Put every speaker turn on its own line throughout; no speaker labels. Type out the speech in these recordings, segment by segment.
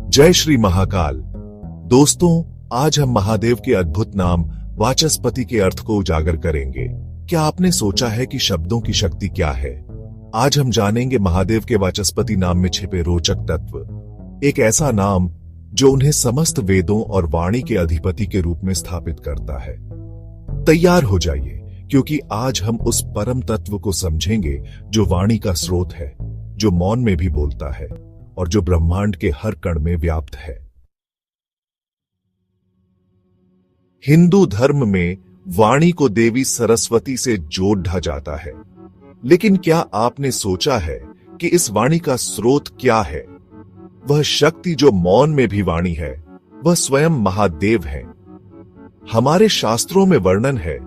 जय श्री महाकाल। दोस्तों, आज हम महादेव के अद्भुत नाम वाचस्पति के अर्थ को उजागर करेंगे। क्या आपने सोचा है कि शब्दों की शक्ति क्या है? आज हम जानेंगे महादेव के वाचस्पति नाम में छिपे रोचक तत्व। एक ऐसा नाम जो उन्हें समस्त वेदों और वाणी के अधिपति के रूप में स्थापित करता है। तैयार हो जाइए, क्योंकि आज हम उस परम तत्व को समझेंगे जो वाणी का स्रोत है, जो मौन में भी बोलता है और जो ब्रह्मांड के हर कण में व्याप्त है। हिंदू धर्म में वाणी को देवी सरस्वती से जोड़ा जाता है, लेकिन क्या आपने सोचा है कि इस वाणी का स्रोत क्या है? वह शक्ति जो मौन में भी वाणी है, वह स्वयं महादेव है। हमारे शास्त्रों में वर्णन है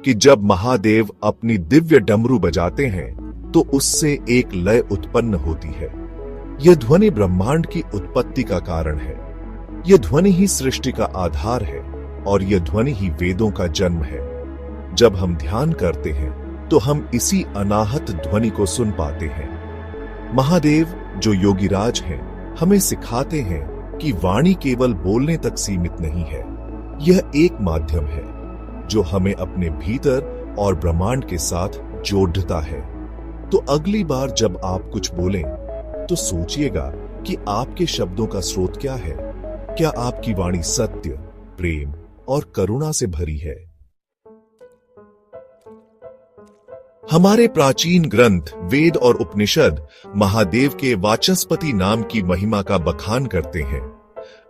कि जब महादेव अपनी दिव्य डमरू बजाते हैं तो उससे एक लय उत्पन्न होती है। यह ध्वनि ब्रह्मांड की उत्पत्ति का कारण है। यह ध्वनि ही सृष्टि का आधार है और यह ध्वनि ही वेदों का जन्म है। जब हम ध्यान करते हैं तो हम इसी अनाहत ध्वनि को सुन पाते हैं। महादेव जो योगीराज हैं, हमें सिखाते हैं कि वाणी केवल बोलने तक सीमित नहीं है। यह एक माध्यम है जो हमें अपने भीतर और ब्रह्मांड के साथ जोड़ता है। तो अगली बार जब आप कुछ बोलें तो सोचिएगा कि आपके शब्दों का स्रोत क्या है। क्या आपकी वाणी सत्य, प्रेम और करुणा से भरी है? हमारे प्राचीन ग्रंथ वेद और उपनिषद महादेव के वाचस्पति नाम की महिमा का बखान करते हैं।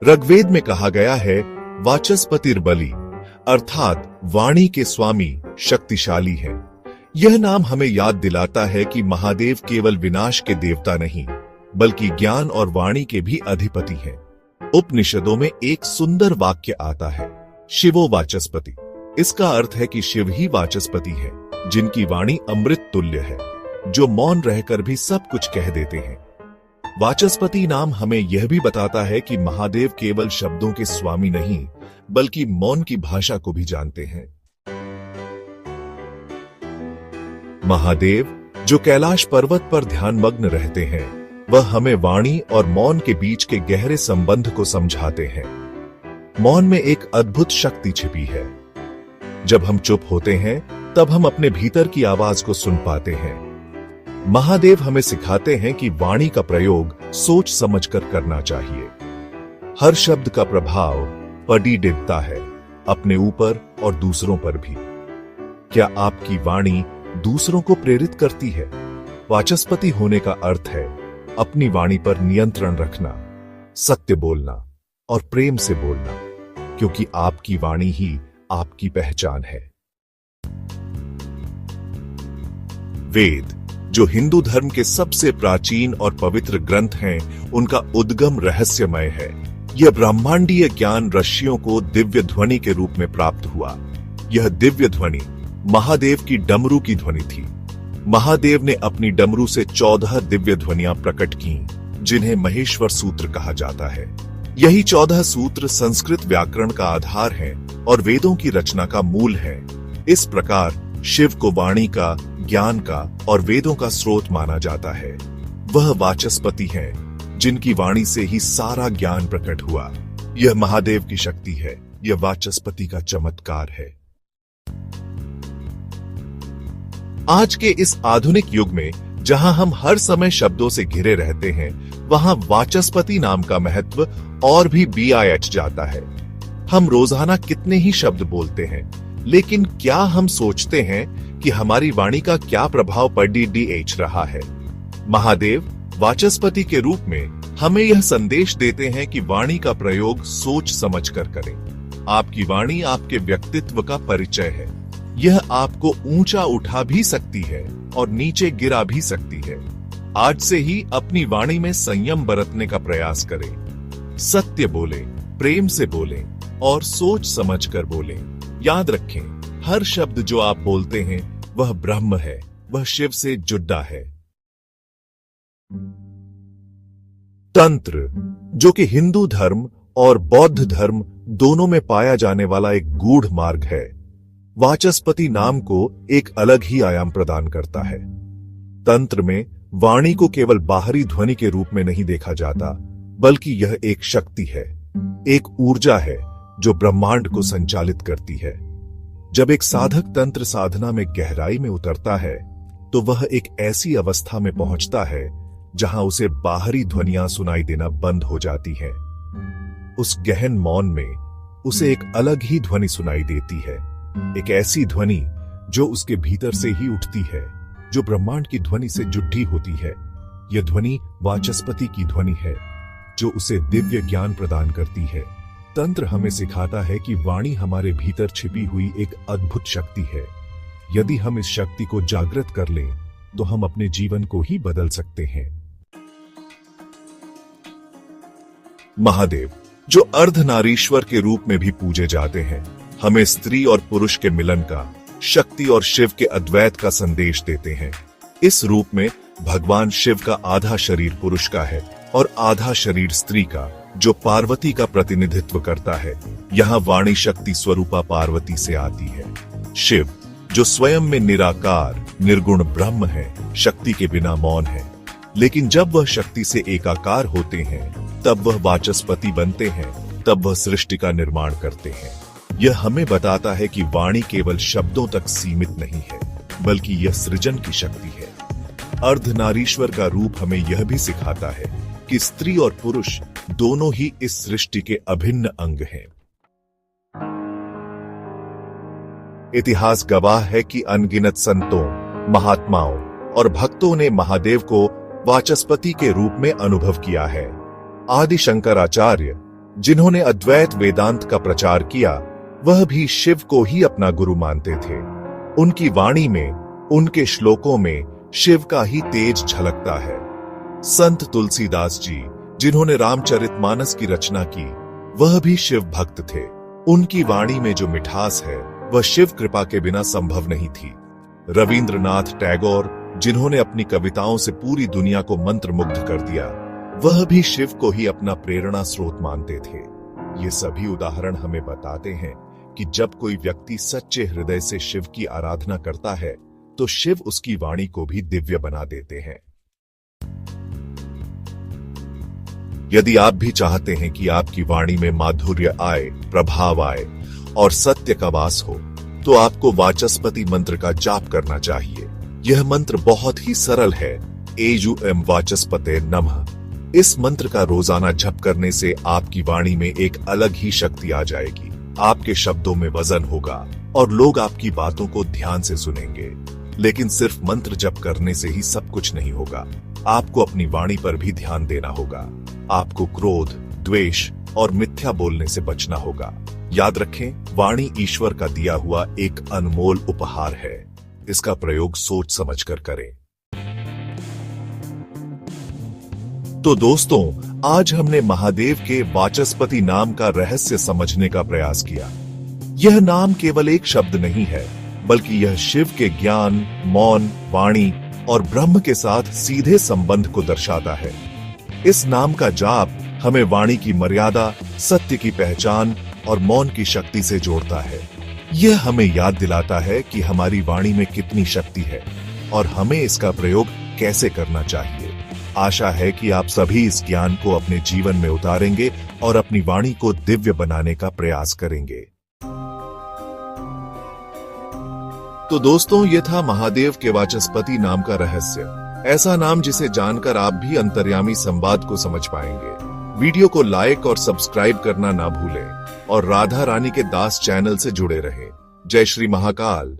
ऋग्वेद में कहा गया है, वाचस्पतिर्बली, अर्थात वाणी के स्वामी शक्तिशाली हैं। यह नाम हमें याद दिलाता है कि महादेव केवल विनाश के देवता नहीं, बल्कि ज्ञान और वाणी के भी अधिपति हैं। उपनिषदों में एक सुंदर वाक्य आता है, शिवो वाचस्पति। इसका अर्थ है कि शिव ही वाचस्पति है, जिनकी वाणी अमृत तुल्य है, जो मौन रहकर भी सब कुछ कह देते हैं। वाचस्पति नाम हमें यह भी बताता है कि महादेव केवल शब्दों के स्वामी नहीं, बल्कि मौन की भाषा को भी जानते हैं। महादेव जो कैलाश पर्वत पर ध्यानमग्न रहते हैं, वह हमें वाणी और मौन के बीच के गहरे संबंध को समझाते हैं। मौन में एक अद्भुत शक्ति छिपी है। जब हम चुप होते हैं, तब हम अपने भीतर की आवाज को सुन पाते हैं। महादेव हमें सिखाते हैं कि वाणी का प्रयोग सोच समझकर करना चाहिए। हर शब्द का प्रभाव पड़ी डिगता है, अपने ऊपर और दूसरों पर भी। क्या आपकी वाणी दूसरों को प्रेरित करती है? वाचस्पति होने का अर्थ है अपनी वाणी पर नियंत्रण रखना, सत्य बोलना और प्रेम से बोलना, क्योंकि आपकी वाणी ही आपकी पहचान है। वेद जो हिंदू धर्म के सबसे प्राचीन और पवित्र ग्रंथ हैं, उनका उद्गम रहस्यमय है। यह ब्रह्मांडीय ज्ञान ऋषियों को दिव्य ध्वनि के रूप में प्राप्त हुआ। यह दिव्य ध्वनि महादेव की डमरू की ध्वनि थी। महादेव ने अपनी डमरू से 14 दिव्य ध्वनियां प्रकट की, जिन्हें महेश्वर सूत्र कहा जाता है। यही 14 सूत्र संस्कृत व्याकरण का आधार है और वेदों की रचना का मूल है। इस प्रकार शिव को वाणी का, ज्ञान का और वेदों का स्रोत माना जाता है। वह वाचस्पति हैं, जिनकी वाणी से ही सारा ज्ञान प्रकट हुआ। यह महादेव की शक्ति है, यह वाचस्पति का चमत्कार है। आज के इस आधुनिक युग में जहां हम हर समय शब्दों से घिरे रहते हैं, वहां वाचस्पति नाम का महत्व और भी BIH जाता है। हम रोजाना कितने ही शब्द बोलते हैं, लेकिन क्या हम सोचते हैं कि हमारी वाणी का क्या प्रभाव पड़ी रहा है? महादेव वाचस्पति के रूप में हमें यह संदेश देते हैं कि वाणी का प्रयोग सोच समझकर करें। आपकी वाणी आपके व्यक्तित्व का परिचय है। यह आपको ऊंचा उठा भी सकती है और नीचे गिरा भी सकती है। आज से ही अपनी वाणी में संयम बरतने का प्रयास करें। सत्य बोलें, प्रेम से बोलें और सोच समझकर बोलें। याद रखें, हर शब्द जो आप बोलते हैं वह ब्रह्म है, वह शिव से जुड़ा है। तंत्र जो कि हिंदू धर्म और बौद्ध धर्म दोनों में पाया जाने वाला एक गूढ़ मार्ग है, वाचस्पति नाम को एक अलग ही आयाम प्रदान करता है। तंत्र में वाणी को केवल बाहरी ध्वनि के रूप में नहीं देखा जाता, बल्कि यह एक शक्ति है, एक ऊर्जा है जो ब्रह्मांड को संचालित करती है। जब एक साधक तंत्र साधना में गहराई में उतरता है तो वह एक ऐसी अवस्था में पहुंचता है जहां उसे बाहरी ध्वनियां सुनाई देना बंद हो जाती हैं। उस गहन मौन में उसे एक अलग ही ध्वनि सुनाई देती है, एक ऐसी ध्वनि जो उसके भीतर से ही उठती है, जो ब्रह्मांड की ध्वनि से जुड़ी होती है। यह ध्वनि वाचस्पति की ध्वनि है जो उसे दिव्य ज्ञान प्रदान करती है। तंत्र हमें सिखाता है कि वाणी हमारे भीतर छिपी हुई एक अद्भुत शक्ति है। यदि हम इस शक्ति को जागृत कर लें तो हम अपने जीवन को ही बदल सकते हैं। महादेव, जो अर्धनारीश्वर के रूप में भी पूजे जाते हैं, हमें स्त्री और पुरुष के मिलन का, शक्ति और शिव के अद्वैत का संदेश देते हैं। इस रूप में भगवान शिव का आधा शरीर पुरुष का है और आधा शरीर स्त्री का, जो पार्वती का प्रतिनिधित्व करता है। यहाँ वाणी शक्ति स्वरूपा पार्वती से आती है। शिव, जो स्वयं में निराकार निर्गुण ब्रह्म है, शक्ति के बिना मौन है, लेकिन जब वह शक्ति से एकाकार होते हैं तब वह वाचस्पति बनते हैं, तब वह सृष्टि का निर्माण करते हैं। यह हमें बताता है कि वाणी केवल शब्दों तक सीमित नहीं है, बल्कि यह सृजन की शक्ति है। अर्धनारीश्वर का रूप हमें यह भी सिखाता है कि स्त्री और पुरुष दोनों ही इस सृष्टि के अभिन्न अंग हैं। इतिहास गवाह है कि अनगिनत संतों, महात्माओं और भक्तों ने महादेव को वाचस्पति के रूप में अनुभव किया है। आदि शंकराचार्य, जिन्होंने अद्वैत वेदांत का प्रचार किया, वह भी शिव को ही अपना गुरु मानते थे। उनकी वाणी में, उनके श्लोकों में शिव का ही तेज झलकता है। संत तुलसीदास जी, जिन्होंने रामचरितमानस की रचना की, वह भी शिव भक्त थे। उनकी वाणी में जो मिठास है वह शिव कृपा के बिना संभव नहीं थी। रविंद्रनाथ टैगोर, जिन्होंने अपनी कविताओं से पूरी दुनिया को मंत्रमुग्ध कर दिया, वह भी शिव को ही अपना प्रेरणा स्रोत मानते थे। ये सभी उदाहरण हमें बताते हैं कि जब कोई व्यक्ति सच्चे हृदय से शिव की आराधना करता है तो शिव उसकी वाणी को भी दिव्य बना देते हैं। यदि आप भी चाहते हैं कि आपकी वाणी में माधुर्य आए, प्रभाव आए और सत्य का वास हो, तो आपको वाचस्पति मंत्र का जाप करना चाहिए। यह मंत्र बहुत ही सरल है। एजुएम वाचस्पते नमः। इस मंत्र का रोजाना जप करने से आपकी वाणी में एक अलग ही शक्ति आ जाएगी। आपके शब्दों में वजन होगा और लोग आपकी बातों को ध्यान से सुनेंगे। लेकिन सिर्फ मंत्र जप करने से ही सब कुछ नहीं होगा। आपको अपनी वाणी पर भी ध्यान देना होगा। आपको क्रोध, द्वेष और मिथ्या बोलने से बचना होगा। याद रखें, वाणी ईश्वर का दिया हुआ एक अनमोल उपहार है। इसका प्रयोग सोच समझकर करें। तो दोस्तों, आज हमने महादेव के वाचस्पति नाम का रहस्य समझने का प्रयास किया। यह नाम केवल एक शब्द नहीं है, बल्कि यह शिव के ज्ञान, मौन, वाणी और ब्रह्म के साथ सीधे संबंध को दर्शाता है। इस नाम का जाप हमें वाणी की मर्यादा, सत्य की पहचान और मौन की शक्ति से जोड़ता है। यह हमें याद दिलाता है कि हमारी वाणी में कितनी शक्ति है और हमें इसका प्रयोग कैसे करना चाहिए। आशा है कि आप सभी इस ज्ञान को अपने जीवन में उतारेंगे और अपनी वाणी को दिव्य बनाने का प्रयास करेंगे। तो दोस्तों, यह था महादेव के वाचस्पति नाम का रहस्य। ऐसा नाम जिसे जानकर आप भी अंतर्यामी संवाद को समझ पाएंगे। वीडियो को लाइक और सब्सक्राइब करना ना भूलें और राधा रानी के दास चैनल से जुड़े रहें। जय श्री महाकाल।